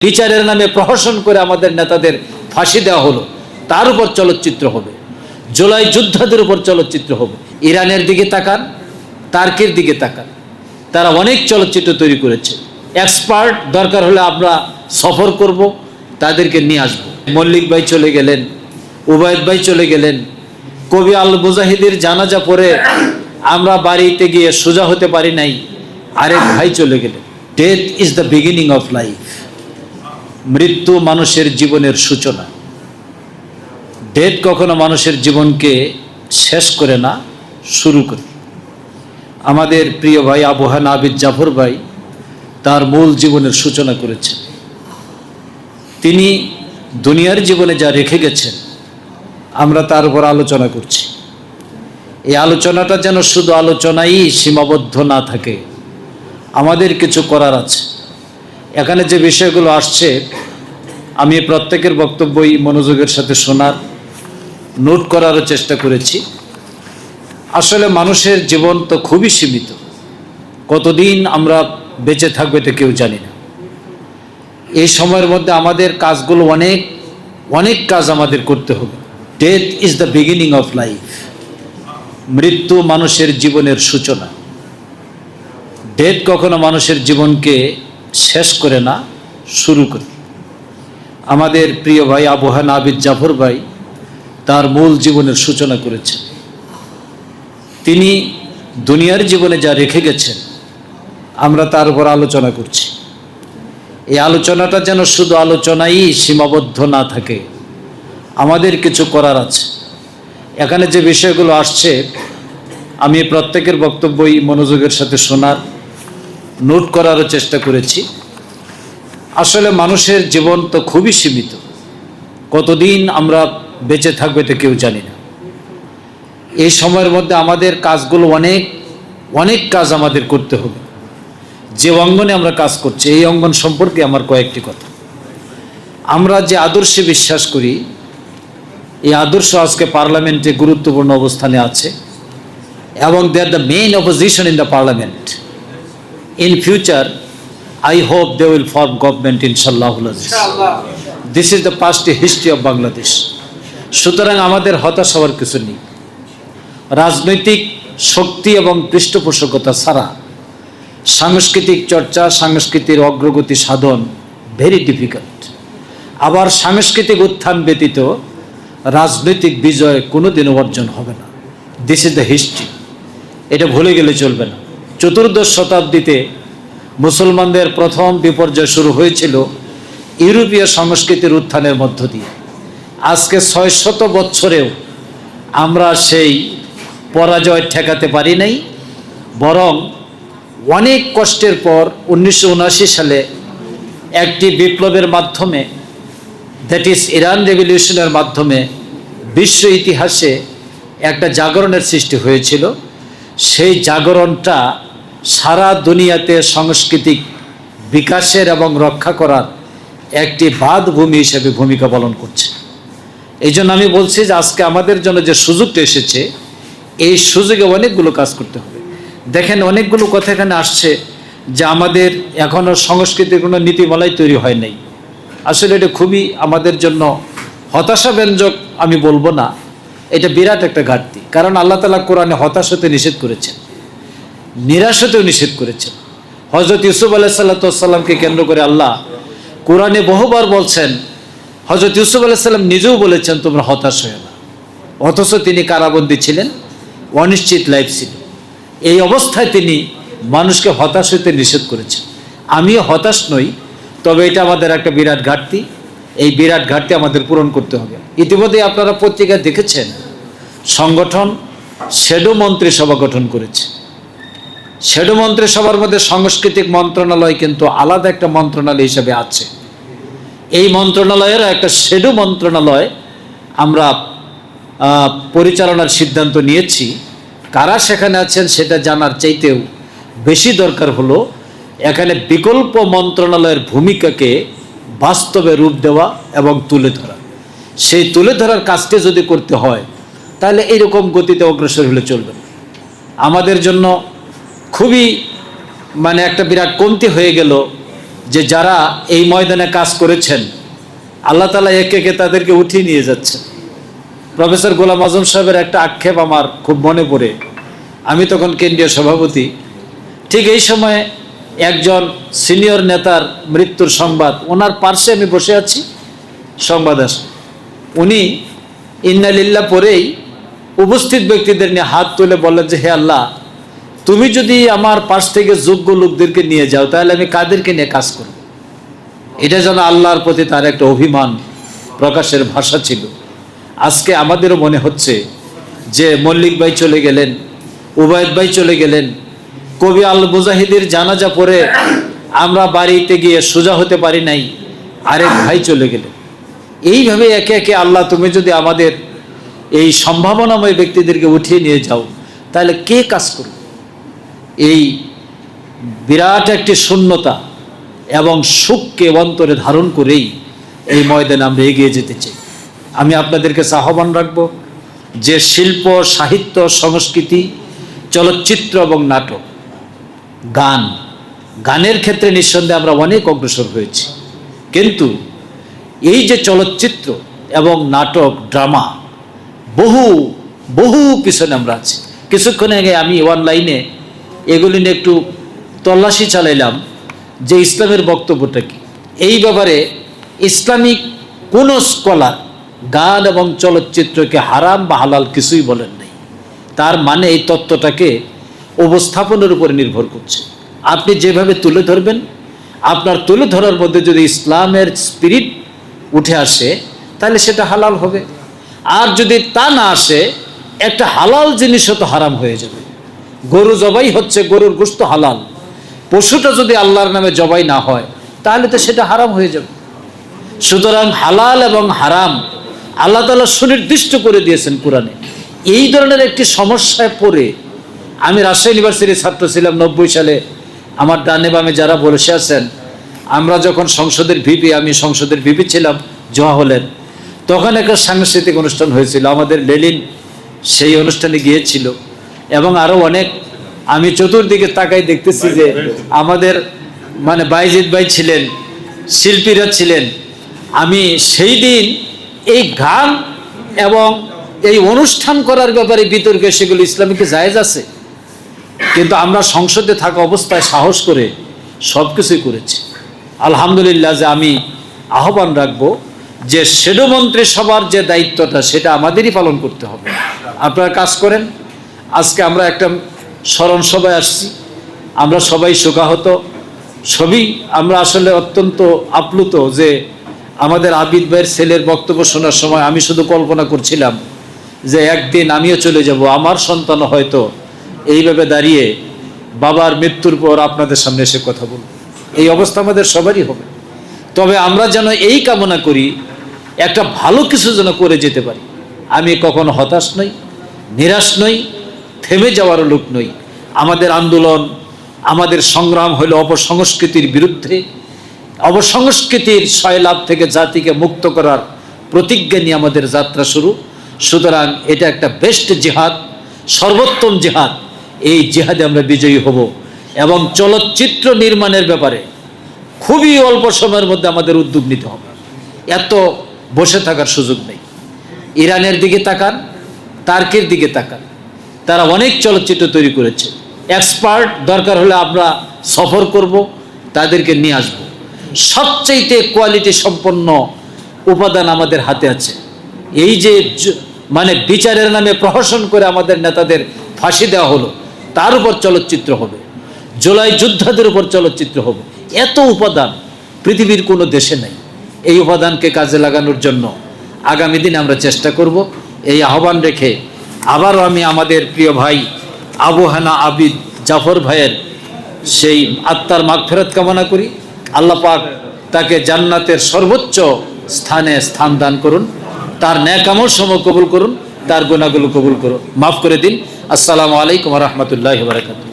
বিচারের নামে প্রহসন করে আমাদের নেতাদের ফাঁসি দেওয়া হলো, তার উপর চলচ্চিত্র হবে। জুলাই যোদ্ধাদের উপর চলচ্চিত্র হবে। ইরানের দিকে তাকান, টার্কির দিকে তাকান, তারা অনেক চলচ্চিত্র তৈরি করেছে। এক্সপার্ট দরকার হলে আমরা সফর করব, তাদেরকে নিয়ে আসবো। মল্লিক ভাই চলে গেলেন, উবায়দ ভাই চলে গেলেন, কবি আল মুজাহিদের জানাজা পড়ে আমরা বাড়িতে গিয়ে সোজা হতে পারি নাই, আরেক ভাই চলে গেলেন। Death is the beginning of life. মৃত্যু মানুষের জীবনের সূচনা। ডেথ কখনো মানুষের জীবনকে শেষ করে না, শুরু করে। আমাদের প্রিয় ভাই আবু হানা আবিদ জাফর ভাই তার মূল জীবনের সূচনা করেছেন। তিনি দুনিয়ার জীবনে যা রেখে গেছেন, আমরা তার উপর আলোচনা করছি। এই আলোচনাটা যেন শুধু আলোচনাই সীমাবদ্ধ না থাকে, আমাদের কিছু করার আছে। এখানে যে বিষয়গুলো আসছে, আমি প্রত্যেকের বক্তব্যই মনোযোগের সাথে শোনার, নোট করারও চেষ্টা করেছি। আসলে মানুষের জীবন তো খুবই সীমিত, কতদিন আমরা বেঁচে থাকবে তো কেউ জানি না। এই সময়ের মধ্যে আমাদের কাজগুলো অনেক কাজ আমাদের করতে হবে। Death is the beginning of life. মৃত্যু মানুষের জীবনের সূচনা। ডেথ কখনো মানুষের জীবনকে শেষ করে না, শুরু করে। আমাদের প্রিয় ভাই আবু হানা আবিদ জাফর ভাই তার মূল জীবনের সূচনা করেছেন। তিনি দুনিয়ার জীবনে যা রেখে গেছেন, আমরা তার উপর আলোচনা করছি। এই আলোচনাটা যেন শুধু আলোচনাই সীমাবদ্ধ না থাকে, আমাদের কিছু করার আছে। এখানে যে বিষয়গুলো আসছে, আমি প্রত্যেকের বক্তব্যই মনোযোগের সাথে শোনার, নোট করারও চেষ্টা করেছি। আসলে মানুষের জীবন তো খুবই সীমিত, কতদিন আমরা বেঁচে থাকবে তো কেউ জানি না। এই সময়ের মধ্যে আমাদের কাজগুলো অনেক কাজ আমাদের করতে হবে। যে অঙ্গনে আমরা কাজ করছি, এই অঙ্গন সম্পর্কে আমার কয়েকটি কথা। আমরা যে আদর্শে বিশ্বাস করি, এই আদর্শ আজকে পার্লামেন্টে গুরুত্বপূর্ণ অবস্থানে আছে, এবং they are the main opposition in the parliament. In future I hope they will form government, inshallah. This is the past history of Bangladesh. সুতরাং আমাদের হতাশ হওয়ার কিছু নেই। রাজনৈতিক শক্তি এবং পৃষ্ঠপোষকতা ছাড়া সাংস্কৃতিক চর্চা, সাংস্কৃতিক অগ্রগতি সাধন ভেরি ডিফিকাল্ট। আবার সাংস্কৃতিক উত্থান ব্যতীত রাজনৈতিক বিজয় কোনোদিনও অর্জন হবে না। দিস ইজ দ্য হিস্ট্রি, এটা ভুলে গেলে চলবে না। চতুর্দশ শতাব্দীতে মুসলমানদের প্রথম বিপর্যয় শুরু হয়েছিল ইউরোপীয় সংস্কৃতির উত্থানের মধ্য দিয়ে। আজকে 600 বছরেও আমরা সেই পরাজয় ঠেকাতে পারি নাই, বরং অনেক কষ্টের পর 1979 সালে একটি বিপ্লবের মাধ্যমে, দ্যাট ইজ ইরান রেভলিউশনের মাধ্যমে বিশ্ব ইতিহাসে একটা জাগরণের সৃষ্টি হয়েছিল। সেই জাগরণটা সারা দুনিয়াতে সাংস্কৃতিক বিকাশের এবং রক্ষা করার একটি বাঁধভূমি হিসেবে ভূমিকা পালন করছে। এই জন্য আমি বলছি যে আজকে আমাদের জন্য যে সুযোগটা এসেছে, এই সুযোগে অনেকগুলো কাজ করতে হবে। দেখেন, অনেকগুলো কথা এখানে আসছে যে আমাদের এখনও সংস্কৃতির কোনো নীতিমালাই তৈরি হয় নাই। আসলে এটা খুবই আমাদের জন্য হতাশাব্যঞ্জক, আমি বলবো না, এটা বিরাট একটা ঘাটতি। কারণ আল্লাহ তাআলা কোরআনে হতাশ হতে নিষেধ করেছেন, নিরাশ হতেও নিষেধ করেছেন। হযরত ইউসুফ আলাইহিসসালামকে কেন্দ্র করে আল্লাহ কোরআনে বহুবার বলছেন। হযরত ইউসুফ আলাইহিসসালাম নিজেও বলেছেন তোমরা হতাশ হয়ে না, অথচ তিনি কারাবন্দী ছিলেন, অনিশ্চিত লাইফ ছিল। এই অবস্থায় তিনি মানুষকে হতাশ হতে নিষেধ করেছেন। আমিও হতাশ নই, তবে এটা আমাদের একটা বিরাট ঘাটতি। এই বিরাট ঘাটতি আমাদের পূরণ করতে হবে। ইতিমধ্যে আপনারা পত্রিকায় দেখেছেন, সংগঠন শ্যাডো মন্ত্রিসভা গঠন করেছে। শ্যাডো মন্ত্রিসভার মধ্যে সাংস্কৃতিক মন্ত্রণালয় কিন্তু আলাদা একটা মন্ত্রণালয় হিসেবে আছে। এই মন্ত্রণালয়ের একটা শ্যাডো মন্ত্রণালয় আমরা পরিচালনার সিদ্ধান্ত নিয়েছি। কারা সেখানে আছেন সেটা জানার চাইতেও বেশি দরকার হলো এখানে বিকল্প মন্ত্রণালয়ের ভূমিকাকে বাস্তবে রূপ দেওয়া এবং তুলে ধরা। সেই তুলে ধরার কাজটি যদি করতে হয়, তাহলে এইরকম গতিতে অগ্রসর হলে চলবে না। আমাদের জন্য খুবই একটা বিরাট কমতি হয়ে গেল যে যারা এই ময়দানে কাজ করেছেন আল্লাহ তাআলা একে একে তাদেরকে উঠিয়ে নিয়ে যাচ্ছেন। প্রফেসর গোলাম আজম সাহেবের একটা আক্ষেপ আমার খুব মনে পড়ে। আমি তখন কেন্দ্রীয় সভাপতি। ঠিক এই সময় একজন সিনিয়র নেতার মৃত্যুর সংবাদ, ওনার পার্শ্বে আমি বসে আছি, সংবাদ আসে। উনি ইন্না লিল্লাহ পরেই উপস্থিত ব্যক্তিদের নিয়ে হাত তুলে বললেন যে, হে আল্লাহ, তুমি যদি আমার পাশ থেকে যোগ্য লোকদেরকে নিয়ে যাও তাহলে আমি কাদেরকে নিয়ে কাজ করব। এটা যেন আল্লাহর প্রতি তার একটা অভিমান প্রকাশের ভাষা ছিল। আজকে আমাদেরও মনে হচ্ছে যে মল্লিক ভাই চলে গেলেন, উবায়দ ভাই চলে গেলেন, কবি আল মুজাহিদের জানাজা পড়ে আমরা বাড়িতে গিয়ে সোজা হতে পারি নাই, আরেক ভাই চলে গেলেন। এইভাবে একে একে আল্লাহ তুমি যদি আমাদের এই সম্ভাবনাময় ব্যক্তিদেরকে উঠিয়ে নিয়ে যাও তাহলে কে কাজ করবে? এই বিরাট একটি শূন্যতা এবং সুখকে অন্তরে ধারণ করেই এই ময়দানে আমরা এগিয়ে যেতে চাই। আমি আপনাদেরকে আহ্বান রাখবো যে শিল্প, সাহিত্য, সংস্কৃতি, চলচ্চিত্র এবং নাটক, গানের ক্ষেত্রে নিঃসন্দেহে আমরা অনেক অগ্রসর হয়েছি, কিন্তু এই যে চলচ্চিত্র এবং নাটক, ড্রামা, বহু বহু পিছনে আমরা আছি। কিছুক্ষণ আগে আমি অনলাইনে এগুলি নিয়ে একটু তল্লাশি চালাইলাম যে ইসলামের বক্তব্যটা কি। এই ব্যাপারে ইসলামিক কোনো স্কলার গান এবং চলচ্চিত্রকে হারাম বা হালাল কিছুই বলেন নাই। তার মানে এই তত্ত্বটাকে উপস্থাপনের উপরে নির্ভর করছে। আপনি যেভাবে তুলে ধরবেন, আপনার তুলে ধরার মধ্যে যদি ইসলামের স্পিরিট উঠে আসে তাহলে সেটা হালাল হবে। আর যদি তা না আসে, একটা হালাল জিনিসও তো হারাম হয়ে যাবে। গরু জবাই হচ্ছে, গরুর গোশত হালাল, পশুটা যদি আল্লাহর নামে জবাই না হয় তাহলে তো সেটা হারাম হয়ে যাবে। সুতরাং হালাল এবং হারাম আল্লাহ তাআলা সুনির্দিষ্ট করে দিয়েছেন কোরআনে। এই ধরনের একটি সমস্যায় পড়ে আমি রাজশাহী ইউনিভার্সিটির ছাত্র ছিলাম 90 সালে। আমার ডানে বামে যারা বসে আছেন, আমরা যখন সংসদের ভিপি, আমি সংসদের ভিপি ছিলাম জোয়া হলের, তখন একটা সাংস্কৃতিক অনুষ্ঠান হয়েছিল। আমাদের লেলিন সেই অনুষ্ঠানে গিয়েছিল এবং আরও অনেক। আমি চতুর্দিকে তাকাই দেখতেছি যে আমাদের মানে বাইজিদ ভাই ছিলেন, শিল্পীরা ছিলেন। আমি সেই দিন এই গান এবং এই অনুষ্ঠান করার ব্যাপারে বিতর্কে সেগুলো ইসলামিকে জায়েজ আছে, কিন্তু আমরা সংসদে থাকা অবস্থায় সাহস করে সব কিছুই করেছি। আলহামদুলিল্লাহ। যে আমি আহ্বান রাখবো যে শ্যাডো মন্ত্রিসভার যে দায়িত্বটা সেটা আমাদেরই পালন করতে হবে। আপনারা কাজ করেন। আজকে আমরা একটা স্মরণ সভায় আসছি, আমরা সবাই শোকাহত, সবই আমরা আসলে অত্যন্ত আপ্লুত যে আমাদের আবিদ ভাইয়ের ছেলের বক্তব্য শোনার সময় আমি শুধু কল্পনা করছিলাম যে একদিন আমিও চলে যাব, আমার সন্তান হয়তো এইভাবে দাঁড়িয়ে বাবার মৃত্যুর পর আপনাদের সামনে এসে কথা বলব। এই অবস্থা আমাদের সবারই হবে। তবে আমরা যেন এই কামনা করি একটা ভালো কিছু যেন করে যেতে পারি। আমি কখনো হতাশ নই, নিরাশ নই, থেমে যাওয়ার লোক নই। আমাদের আন্দোলন, আমাদের সংগ্রাম হলো অপসংস্কৃতির বিরুদ্ধে। অপসংস্কৃতির সয়লাভ থেকে জাতিকে মুক্ত করার প্রতিজ্ঞা নিয়ে আমাদের যাত্রা শুরু। সুতরাং এটা একটা বেস্ট জিহাদ, সর্বোত্তম জিহাদ। এই জিহাদে আমরা বিজয়ী হব এবং চলচ্চিত্র নির্মাণের ব্যাপারে খুবই অল্প সময়ের মধ্যে আমাদের উদ্যোগ নিতে হবে। এত বসে থাকার সুযোগ নেই। ইরানের দিকে তাকান, টার্কির দিকে তাকান, তারা অনেক চলচ্চিত্র তৈরি করেছে। এক্সপার্ট দরকার হলে আমরা সফর করব, তাদেরকে নিয়ে আসব। সবচাইতে কোয়ালিটি সম্পন্ন উপাদান আমাদের হাতে আছে। এই যে মানে বিচারের নামে প্রহসন করে আমাদের নেতাদের ফাঁসি দেওয়া হলো, তার উপর চলচ্চিত্র হবে। জুলাই যোদ্ধাদের উপর চলচ্চিত্র হবে। এত উপাদান পৃথিবীর কোনো দেশে নেই। এই উপাদানকে কাজে লাগানোর জন্য আগামী দিনে আমরা চেষ্টা করব। এই আহ্বান রেখে আবারও আমি আমাদের প্রিয় ভাই আবু হানা আবিদ জাফর ভাইয়ের সেই আত্মার মাগফিরাত কামনা করি। আল্লাহ পাক তাকে জান্নাতের সর্বোচ্চ স্থানে স্থান দান করুন, তার নেক আমল সমূহ কবুল করুন, তার গুনাহগুলো কবুল করুন, মাফ করে দিন। আসসালামু আলাইকুম ওয়া রাহমাতুল্লাহি ওয়া বারাকাতুহু।